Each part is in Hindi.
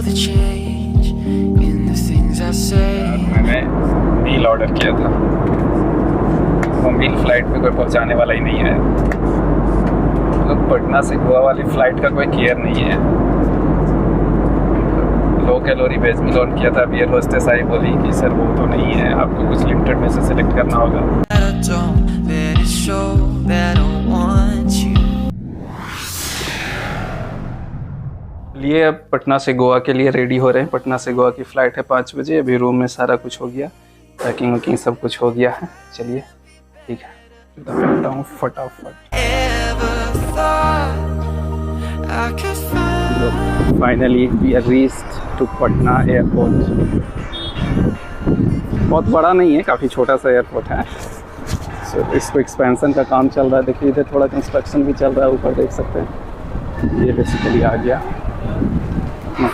the change in the things I say. मैंने मील ऑर्डर किया था, वो मील फ्लाइट पे कोई पहुंचाने वाला ही नहीं है। मतलब पटना से गोवा वाली फ़्लाइट का कोई केयर नहीं है। लो कैलोरी वेज मील ऑर्डर किया था, एयर होस्टेस आई बोली कि सर वो तो नहीं है, आपको कुछ लिमिटेड में से सिलेक्ट करना होगा। लिए अब पटना से गोवा के लिए रेडी हो रहे हैं। पटना से गोवा की फ़्लाइट है 5 बजे। अभी रूम में सारा कुछ हो गया, पैकिंग वैकिंग सब कुछ हो गया है। चलिए ठीक है, करता हूँ फटाफट। Finally we are reached to Patna airport. बहुत बड़ा नहीं है, काफ़ी छोटा सा एयरपोर्ट है। सो इसको एक्सपेंशन का काम चल रहा है। देखिए इधर थोड़ा कंस्ट्रक्शन भी चल रहा है, ऊपर देख सकते हैं। ये बेसिकली आ गया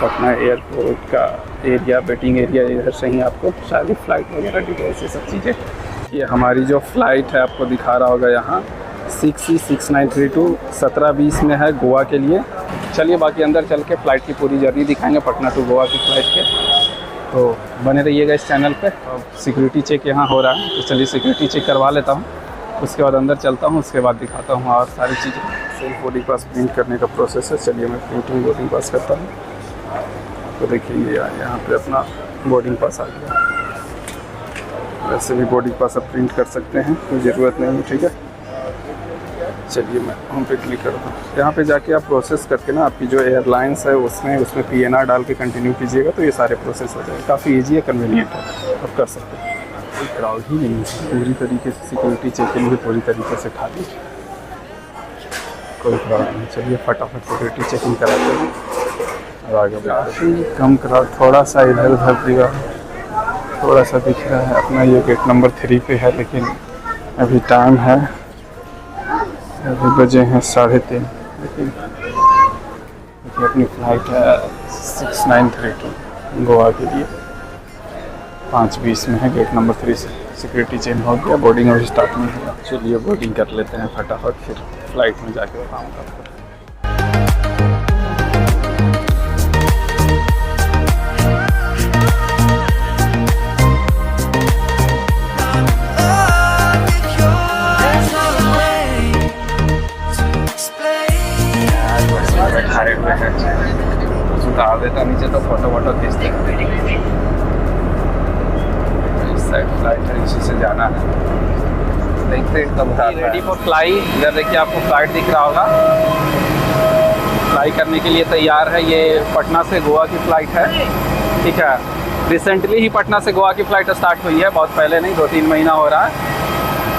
पटना एयरपोर्ट का एरिया, वेटिंग एरिया। इधर से ही आपको सारी फ़्लाइट वगैरह डिटेल्स ये सब चीज़ें। ये हमारी जो फ़्लाइट है आपको दिखा रहा होगा यहाँ 6C6932 17:20 में है गोवा के लिए। चलिए बाकी अंदर चल के फ़्लाइट की पूरी जर्नी दिखाएंगे, पटना टू गोवा की फ़्लाइट के। तो बने रहिएगा इस चैनल पे। सिक्योरिटी चेक यहाँ हो रहा है, तो चलिए सिक्योरिटी चेक करवा लेता हूँ, उसके बाद अंदर चलता हूँ, उसके बाद दिखाता हूँ और सारी चीज़ें। सेल्फ बोर्डिंग पास प्रिंट करने का प्रोसेस है। चलिए मैं प्रिंटिंग बोर्डिंग पास करता हूँ। तो देखिए यहाँ पे अपना बोर्डिंग पास आ गया। वैसे भी बोर्डिंग पास आप प्रिंट कर सकते हैं, कोई ज़रूरत नहीं है। ठीक है, चलिए मैं होम पे क्लिक करता हूँ। यहाँ पे जाके आप प्रोसेस करके ना आपकी जो एयरलाइंस है उसमें PNR डाल के कंटिन्यू कीजिएगा, तो ये सारे प्रोसेस हो जाएंगे। काफ़ी ईजी है, कन्वीनियंट है, आप कर सकते हैं। कोई क्राउड ही नहीं है, पूरी तरीके से सिक्योरिटी चेकिंग भी पूरी तरीके से खाली, कोई क्राउड नहीं। चलिए फटाफट सिक्योरिटी चेकिंग कराते हैं और आगे बढ़ते। कम क्राउड, थोड़ा सा इधर उधर दिखा, थोड़ा सा दिख रहा है। अपना ये गेट नंबर 3 पे है, लेकिन अभी टाइम है, अभी बजे हैं 3:30। लेकिन अपनी फ़्लाइट है 6932 गोवा के लिए 5:20 में है। गेट नंबर 3 से सिक्योरिटी चेंज हो गया, बोर्डिंग अभी स्टार्ट नहीं हुआ। चलिए बोर्डिंग कर लेते हैं फटाफट, फिर फ्लाइट में जाके काम करते हैं। उतार देता नीचे तो फोटो वोटो खींचते। इस साइड फ्लाइट है, इसी से जाना है। देखते एकदम रेडी फॉर फ्लाई। इधर देखिए आपको फ्लाइट दिख रहा होगा, फ्लाई करने के लिए तैयार है। ये पटना से गोवा की फ़्लाइट है। ठीक है, रिसेंटली ही पटना से गोवा की फ़्लाइट स्टार्ट हुई है, बहुत पहले नहीं, 2-3 महीना हो रहा है।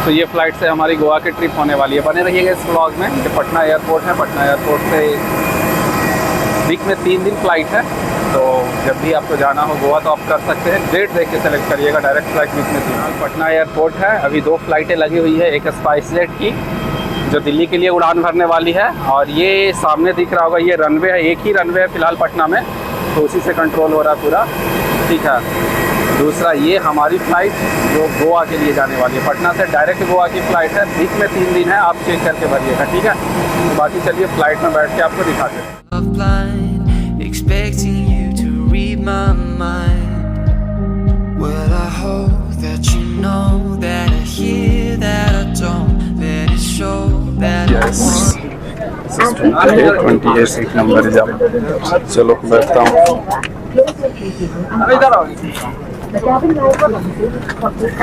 तो ये फ़्लाइट से हमारी गोवा की ट्रिप होने वाली है। बने रहिएगा इस व्लॉग में। ये पटना एयरपोर्ट है, पटना एयरपोर्ट से वीक में 3 दिन फ़्लाइट है। तो जब भी आपको जाना हो गोवा तो आप कर सकते हैं, डेट देख के सेलेक्ट करिएगा। डायरेक्ट फ़्लाइट वीक में 3। पटना एयरपोर्ट है, अभी 2 फ़्लाइटें लगी हुई है। एक स्पाइसजेट की जो दिल्ली के लिए उड़ान भरने वाली है, और ये सामने दिख रहा होगा ये रनवे है। एक ही रनवे है फ़िलहाल पटना में, तो उसी से कंट्रोल हो रहा है पूरा। ठीक है, दूसरा ये हमारी फ़्लाइट जो गोवा के लिए जाने वाली है। पटना से डायरेक्ट गोवा की फ़्लाइट है, वीक में 3 दिन है, आप चेक करके भरिएगा। ठीक है, तो बाकी चलिए फ़्लाइट में बैठ के आपको दिखाते हैं। Expecting you to read my mind. Well, I hope that you know that I hear that I don't. Let it show that yes. This is 28 seat number जब। चलो बैठता हूँ।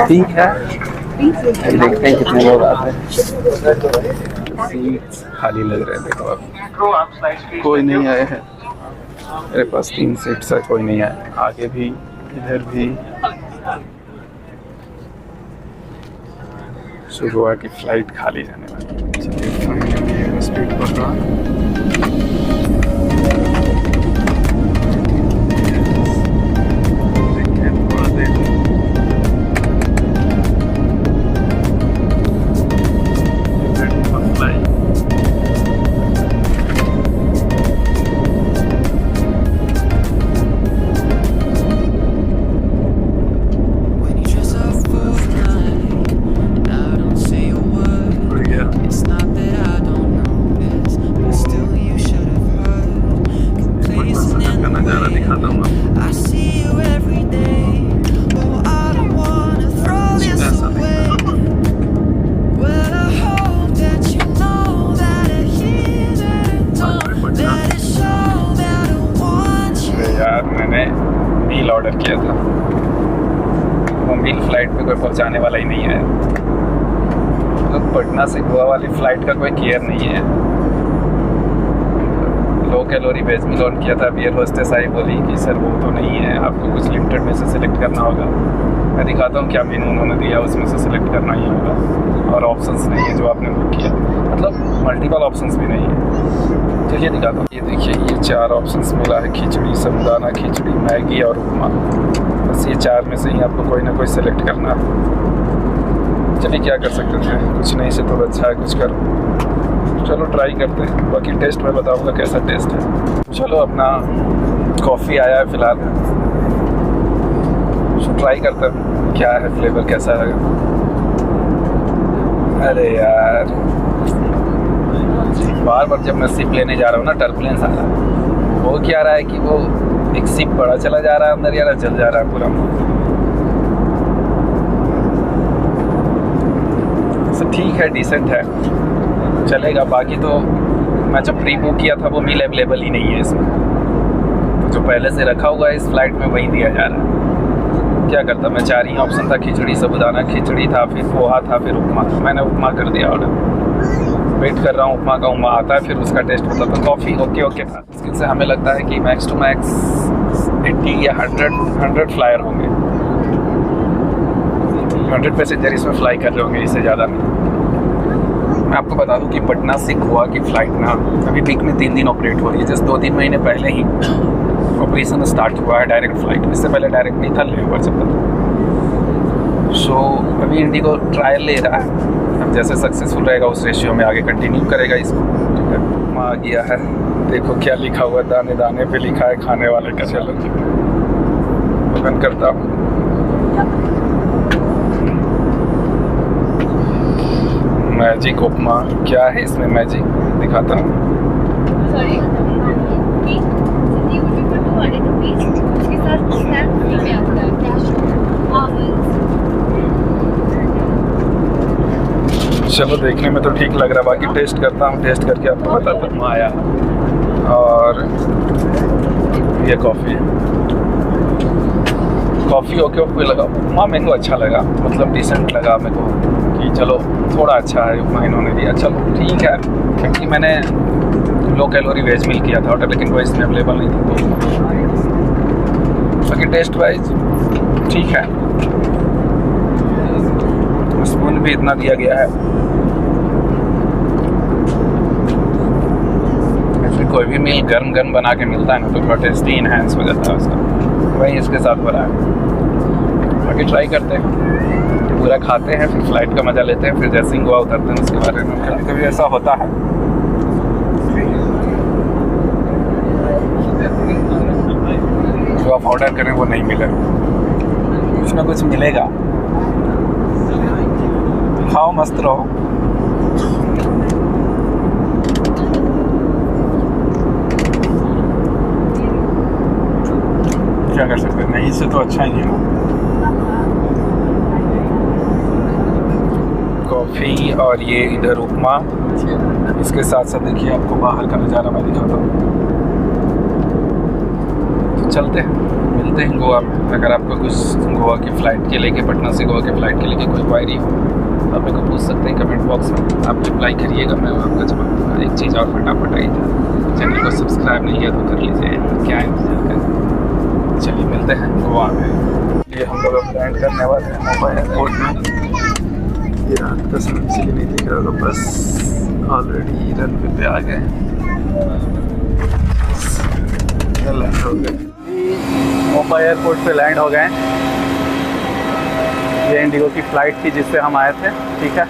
ठीक है, देखते हैं कितने लोग आते हैं। सीट खाली लग रहे हैं, देखो अब कोई नहीं आए हैं। मेरे पास 3 सीट्स है, कोई नहीं आया। आगे भी, इधर भी। गोवा की फ़्लाइट खाली जाने वाली है। चलिए फाइनली स्पीड बढ़ रहा है। it's not that I don't notice, but still you schedule flight पे कोई पहुंचाने वाला ही नहीं है। मतलब पटना से गोवा वाली फ़्लाइट का कोई केयर नहीं है। Low calorie veg meal on किया था, एयर होस्टेस आई बोली कि सर वो तो नहीं है, आपको कुछ लिमिटेड में से सिलेक्ट करना होगा। मैं दिखाता हूँ क्या मेनू उन्होंने दिया, उसमें से सिलेक्ट करना ही होगा, और ऑप्शंस नहीं है जो आपने बुक किया, मतलब मल्टीपल ऑप्शंस भी नहीं है। चलिए दिखाता हूँ। ये देखिए, ये 4 ऑप्शंस मिला है, खिचड़ी, साबूदाना खिचड़ी, मैगी और उपमा। बस ये 4 में से ही आपको कोई ना कोई सिलेक्ट करना है। चलिए क्या कर सकते थे, कुछ नहीं से तो अच्छा है कुछ करो। चलो ट्राई करते हैं, बाकी टेस्ट मैं बताऊंगा कैसा टेस्ट है। चलो अपना कॉफ़ी आया है फ़िलहाल, ट्राई करते हैं क्या है फ्लेवर कैसा है। अरे यार बार बार जब मैं सिप लेने जा रहा हूँ ना टर्बुलेंस आ रहा है। वो क्या रहा है कि वो एक सिप बड़ा चला जा रहा है अंदर, यार जल जा रहा है पूरा। सब ठीक है, डिसेंट है, चलेगा। बाकी तो मैं जब प्री बुक किया था वो मील अवेलेबल ही नहीं है इसमें, तो जो पहले से रखा हुआ है इस फ्लाइट में वही दिया जा रहा है। क्या करता मैं, 4 ही ऑप्शन था, खिचड़ी, साबूदाना खिचड़ी था, फिर पोहा था, फिर उपमा। मैंने उपमा कर दिया ऑर्डर, वेट कर रहा हूँ उपमा का। उपमा आता है फिर उसका टेस्ट मतलब तो कॉफ़ी ओके था। मुश्किल से हमें लगता है कि मैक्स टू मैक्स 80 या 100 फ्लायर होंगे, 100 पैसेंजर इसमें फ्लाई कर रहे होंगे, इससे ज़्यादा नहीं। मैं आपको बता दूं कि पटना से गोवा की फ़्लाइट ना अभी वीक में 3 दिन ऑपरेट हो रही है। जस्ट 2-3 महीने पहले ही ऑपरेशन स्टार्ट हुआ है डायरेक्ट फ़्लाइट, इससे पहले डायरेक्ट नहीं था, लेओवर चलता था। सो अभी इंडिगो ट्रायल ले रहा है, अब जैसे सक्सेसफुल रहेगा उस रेशियो में आगे कंटिन्यू करेगा इसको। ठीक है, वहाँ आ गया है, देखो क्या लिखा हुआ, दाने दाने पे लिखा है खाने वाले का। चलो ओपन करता हूँ। मैजिक उपमा, क्या है इसमें मैजिक, दिखाता हूँ। चलो देखने में तो ठीक लग रहा है, बाकी टेस्ट करता हूँ, टेस्ट करके आपको बताता हूँ। आया और ये कॉफ़ी ओके लगा। उपमा मेरे को अच्छा लगा, मतलब डिसेंट लगा मेरे को कि चलो थोड़ा अच्छा है उपमा इन्होंने दिया, चलो ठीक है। क्योंकि मैंने लो कैलोरी वेज मील किया था ऑर्डर, लेकिन वो इसमें अवेलेबल नहीं था, तो बाकी टेस्ट वाइज ठीक है। स्पून भी इतना दिया गया है, ऐसे कोई भी मील गर्म बना के मिलता है ना तो थोड़ा टेस्टी इनहेंस हो जाता है उसका, वही इसके साथ बना है। बाकी ट्राई करते हैं, पूरा खाते हैं, फिर फ्लाइट का मज़ा लेते हैं, फिर जैसे ही गोवा उतरते हैं उसके बारे में। कभी ऐसा होता है जो आप ऑर्डर करें वो नहीं मिले, कुछ ना कुछ मिलेगा। खाओ मस्त रहो। क्या कर सकते हैं, नहीं से तो अच्छा ही है। कॉफ़ी और ये इधर उपमा, इसके साथ साथ देखिए आपको बाहर का नज़ारा मैं दिखाता हूँ। तो चलते हैं, मिलते हैं गोवा में। अगर आपको कुछ गोवा की फ़्लाइट के लेके, पटना से गोवा की फ़्लाइट के लेके कोई क्वायरी हो आप मेरे को पूछ सकते हैं कमेंट बॉक्स में, आप रिप्लाई करिएगा, मैं आपका जवाब दूँगा। एक चीज़ और फटाफट आई था, चैनल को सब्सक्राइब नहीं किया तो कर लीजिए, क्या इंतजार करें। चलिए मिलते हैं गोवा में। ये हम लोग अब लैंड करने वाले हैं मोपा एयरपोर्ट में। ये रात का समय इसलिए नहीं दिख रहा होगा, बस ऑलरेडी रनवे पे आ गए, लैंड हो गए। मोपा एयरपोर्ट पे लैंड हो गए। ये इंडिगो की फ़्लाइट थी जिससे हम आए थे। ठीक है,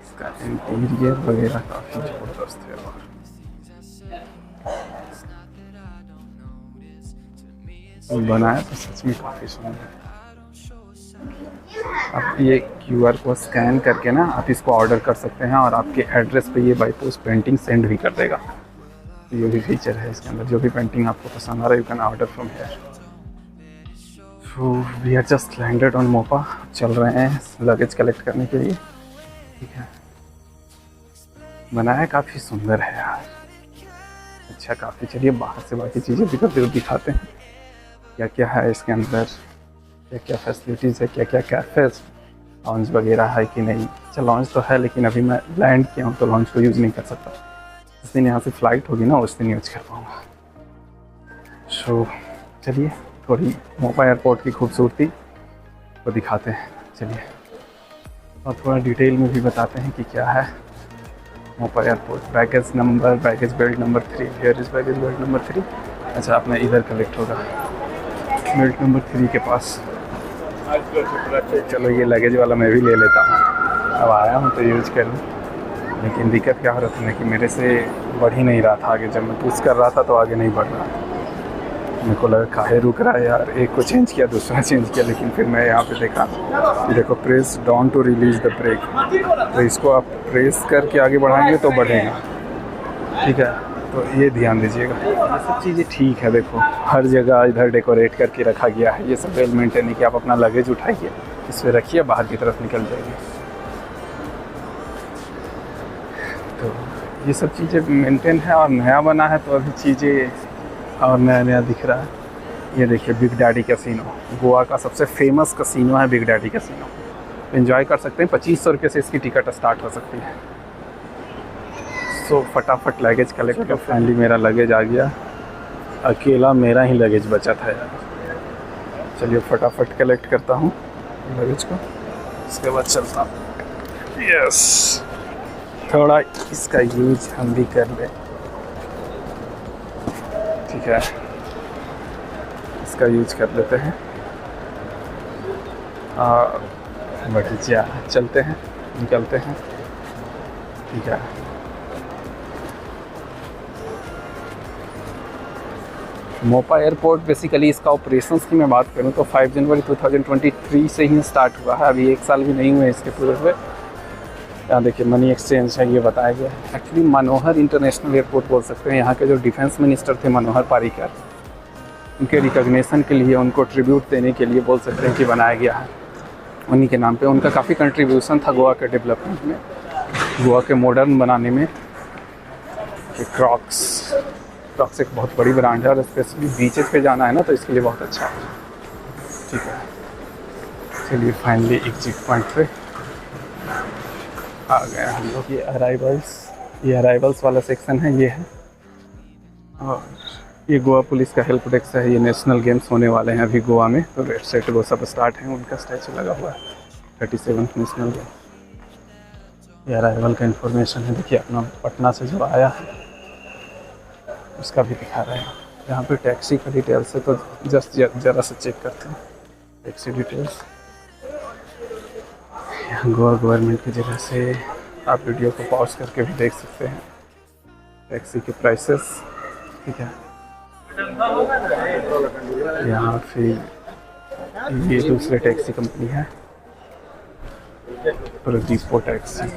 इसका इंटीरियर वगैरह काफ़ी ज़बरदस्त है और बनाया तो सच में काफ़ी सुंदर है। आप ये QR को स्कैन करके ना आप इसको ऑर्डर कर सकते हैं और आपके एड्रेस पे ये बाई पोस्ट पेंटिंग सेंड भी कर देगा। ये भी फीचर है इसके अंदर, जो भी पेंटिंग आपको पसंद आ रहा है you can order from here. So we are just landed on Mopa, चल रहे हैं लगेज कलेक्ट करने के लिए। ठीक है, बनाया काफ़ी सुंदर है यार, अच्छा काफ़ी। चलिए बाहर से बाकी चीज़ें भी तो दिखाते हैं। क्या क्या है इसके अंदर, क्या क्या फैसिलिटीज़ है, क्या क्या कैफ़ेज, लॉन्च वगैरह है कि नहीं। अच्छा लॉन्च तो है, लेकिन अभी मैं लैंड किया हूँ तो लॉन्च को यूज़ नहीं कर सकता। जिस दिन यहाँ से फ़्लाइट होगी ना उस दिन यूज़ कर पाऊँगा। सो चलिए थोड़ी मोपा एयरपोर्ट की खूबसूरती को दिखाते हैं, चलिए, और थोड़ा डिटेल में भी बताते हैं कि क्या है Mopa airport. Baggage number, baggage belt number 3, here is baggage belt number 3। अच्छा अपना इधर कलेक्ट होगा, बेल्ट नंबर 3 के पास। चलो ये लगेज वाला मैं भी ले लेता हूँ, अब आया हूँ तो यूज कर लूँ। लेकिन दिक्कत क्या हो रहा था ना कि मेरे से बढ़ ही नहीं रहा था आगे, जब मैं पुश कर रहा था तो आगे नहीं बढ़ रहा था। मेरे को लगा काहे रुक रहा है यार, एक को चेंज किया दूसरा चेंज किया, लेकिन फिर मैं यहाँ पे देखा, देखो press down to release the brake, तो इसको आप प्रेस करके आगे बढ़ाएंगे तो बढ़ेगा, ठीक है। तो ये ध्यान दीजिएगा, ये सब चीज़ें ठीक है। देखो हर जगह इधर डेकोरेट करके रखा गया है, ये सब वेल मेंटेन है कि आप अपना लगेज उठाइए, इस पर रखिए, बाहर की तरफ निकल जाइए। तो ये सब चीज़ें मेंटेन है और नया बना है, तो अभी चीज़ें और नया नया दिख रहा है। ये देखिए बिग डैडी कैसीनो, गोवा का सबसे फेमस कैसीनो है बिग डैडी कैसीनो। एंजॉय कर सकते हैं, 2500 रुपये से इसकी टिकट स्टार्ट हो सकती है। सो फटाफट लगेज कलेक्ट कर, फाइनली मेरा लगेज आ गया, अकेला मेरा ही लगेज बचा था यार। चलिए फटाफट कलेक्ट करता हूँ लगेज को, उसके बाद चलता हूँ। यस, थोड़ा इसका यूज हम भी कर लें, ठीक है, इसका यूज कर लेते हैं। बढ़िया, चलते हैं, निकलते हैं, ठीक है। मोपा एयरपोर्ट बेसिकली इसका ऑपरेशंस की मैं बात करूं तो 5 जनवरी 2023 से ही स्टार्ट हुआ है, अभी 1 साल भी नहीं हुए इसके पूरे हुए। यहाँ देखिए मनी एक्सचेंज है, ये बताया गया है। एक्चुअली मनोहर इंटरनेशनल एयरपोर्ट बोल सकते हैं। यहाँ के जो डिफेंस मिनिस्टर थे मनोहर पारिकर, उनके रिकॉग्निशन के लिए, उनको ट्रिब्यूट देने के लिए बोल सकते हैं कि बनाया गया है उन्हीं के नाम पे। उनका काफ़ी कंट्रीब्यूशन था गोवा के डेवलपमेंट में, गोवा के मॉडर्न बनाने में। क्रॉक्स एक बहुत बड़ी ब्रांड है और स्पेशली बीचेस पे जाना है ना, तो इसके लिए बहुत अच्छा है, ठीक है। चलिए फाइनली एक चेक पॉइंट पे आ गए हम लोग। ये अराइवल्स वाला सेक्शन है, ये है। और ये गोवा पुलिस का हेल्प डेस्क है। ये नेशनल गेम्स होने वाले हैं अभी गोवा में, तो रेड सेट वो सब स्टार्ट हैं, उनका स्टैचू लगा हुआ है, 37 नेशनल गेम। ये अराइवल का इन्फॉर्मेशन है। देखिए अपना पटना से जो आया है उसका भी दिखा रहे हैं। यहाँ पे टैक्सी का डिटेल्स है, तो जस्ट ज़रा से चेक करते हैं टैक्सी डिटेल्स। यहाँ गोवा गवर्नमेंट की जगह से आप वीडियो को पॉज करके भी देख सकते हैं टैक्सी के प्राइसेस, ठीक है। यहाँ फिर ये दूसरे टैक्सी कंपनी है, प्रदीपो टैक्सी,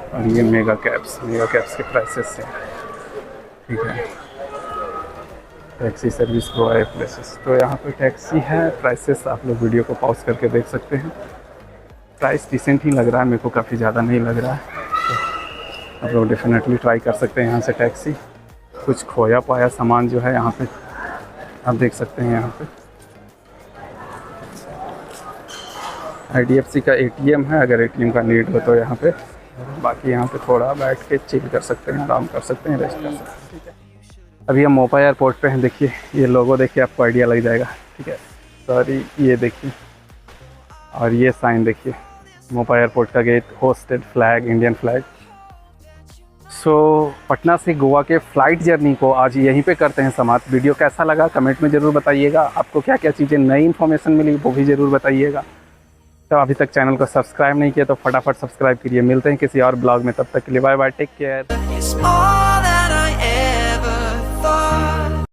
और ये मेगा कैब्स के प्राइसेस हैं, ठीक है। टैक्सी सर्विस गोवा प्लेसेस, तो यहाँ पे टैक्सी है, प्राइसेस आप लोग वीडियो को पॉज करके देख सकते हैं। प्राइस डिसेंट ही लग रहा है, मेरे को काफ़ी ज़्यादा नहीं लग रहा है, तो आप लोग डेफिनेटली ट्राई कर सकते हैं यहाँ से टैक्सी। कुछ खोया पाया सामान जो है यहाँ पे आप देख सकते हैं। यहाँ पे IDFC का ATM है, अगर ATM का नीड हो तो यहाँ पे। बाकी यहाँ पे थोड़ा बैठ के चिल कर सकते हैं, आराम कर सकते हैं, रेस्ट कर सकते हैं, ठीक है। अभी हम मोपा एयरपोर्ट पे हैं। देखिए ये लोगो देखिए, आपको आइडिया लग जाएगा, ठीक है। सॉरी, ये देखिए, और ये साइन देखिए, मोपा एयरपोर्ट का gate, hosted flag, Indian flag. So Patna से गोवा के फ़्लाइट जर्नी को आज यहीं पे करते हैं समाप्त। वीडियो कैसा लगा कमेंट में ज़रूर बताइएगा। आपको क्या क्या चीज़ें नई इन्फॉर्मेशन मिली वो भी ज़रूर बताइएगा। तो अभी तक चैनल को सब्सक्राइब नहीं किया तो फटाफट सब्सक्राइब करिए। मिलते हैं किसी और ब्लॉग में, तब तक के लिए बाय बाय, टेक केयर।